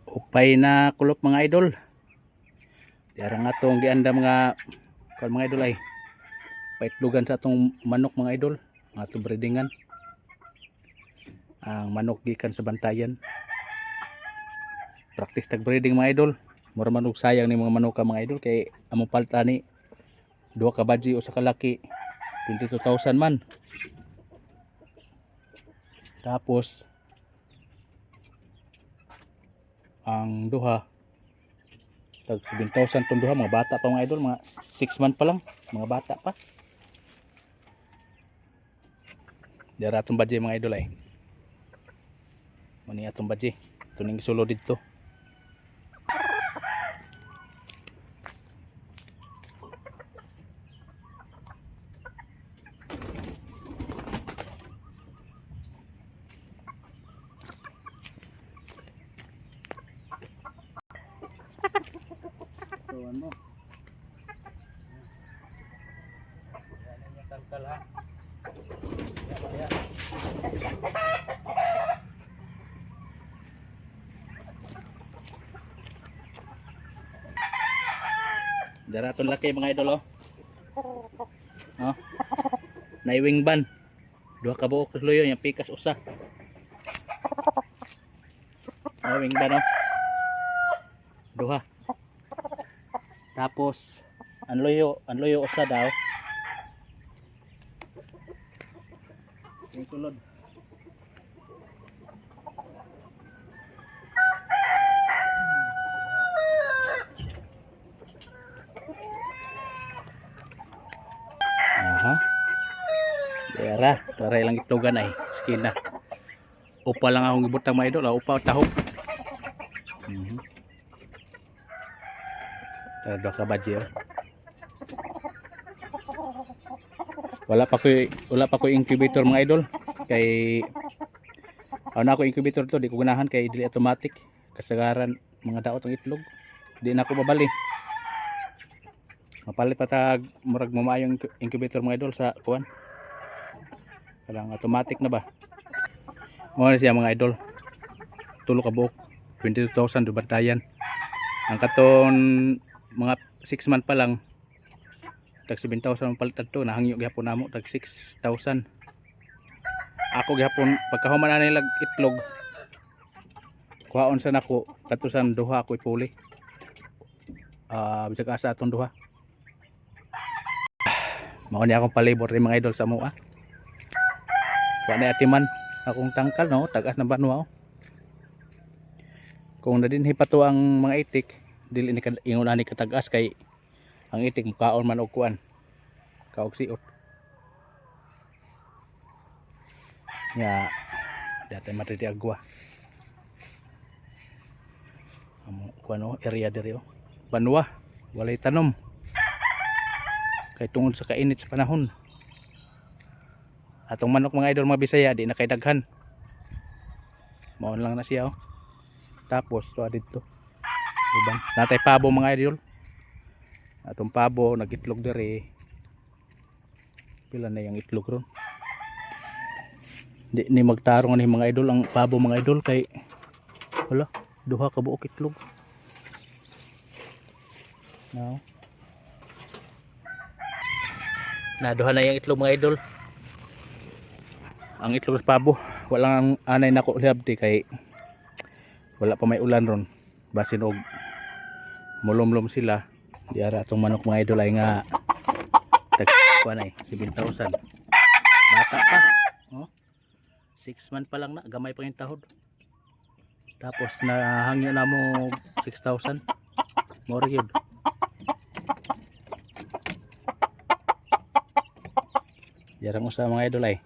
Upay na kulop mga idol. Diara nga itong gianda mga idol ay paitlugan sa atong manok mga idol. Mga itong breedingan. Ang manok gikan sa bantayan. Practice tag breeding mga idol. Mura man og sayang ni mga manok mga idol kay among paltani 2 ka badji o sa kalaki 22,000 man. Tapos ang duha tag 7,000 tong duha, mga bata pa mga idol, mga 6 month pa lang, mga bata pa. Dara atong badji mga idol ay. Mani atong badji. Ito ning sulod dito. Tuwan mo. Yan yung tangkal ha. Yan. Dara itong laki mga idol oh. Oh. Naiwing ban. 2 ka buok luyo yung pikas usa. Naiwing ban oh. 2. Tapos ang luyo usa daw. Yung tulod. Aha. Dara lang itlogan ay skina. Upa lang akong gibutang mga idol, upa o tahok. Dara ka badji oh. Wala pa ko incubator mga idol kay na ako incubator to, di ko ganahan kay dili automatic kasagaran mga daot ang itlog. Di na ako babali. Mapalit pa tag murag mamayong incubator mga idol sa kuan. Parang automatic na ba? Mo na siya mga idol. Tulo ka buok 22,000 do bantayan. Ang katon mga 6 month pa lang tag 7,000 palitan to, nahangyo gyapon namo tag 6,000. Ako gyapon pagkahuman na nilag itlog kuhaon sa nako katusan duha ako ipuli. Bisag asa atong duha. Mao ni akong palibot rin mga idol sa mua. Wa na atiman akong tangkal no, tagas na banwa oh. Kung nadinhi pa to ang mga itik, dili ni ingon ani katagas kay ang itik mukaon man og kuan. Kaog siot. Ya, dati matiti agwa. Amo kuan oh, area diri oh. Banwa, walay tanom. Kay tungod sa kainit sa panahon. Atong manok mga idol mga Bisaya di na kay daghan. Mao lang na siya oh. Tapos to dito. Uban. Natay pabo mga idol. Atong pabo nagitlog diri. Pila na yung itlog ron. Di ni magtarong ni mga idol ang pabo mga idol kay wala, 2 ka buok itlog. Now. Naduha na yung itlog mga idol. Ang itlog sa pabo walang anay nako liabti kay wala pa may ulan ron. Basin og mulomlom sila. Diara atong manok mga idol ay nga tag kuan ay 7,000. Bata pa. Oh. 6 month pa lang na, gamay pa yung tahod. Tapos nahangyo na mo 6,000. More yun. Jarang usa mga idol ay.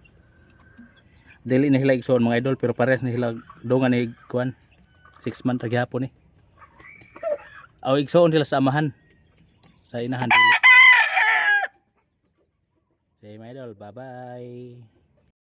Dili na hilag igsoon mga idol pero pares na hilag dongan ni kuan 6 month ra gyapon ni. Aw igsoon sila sa amahan. Sa inahan dili. Say mga idol, bye bye.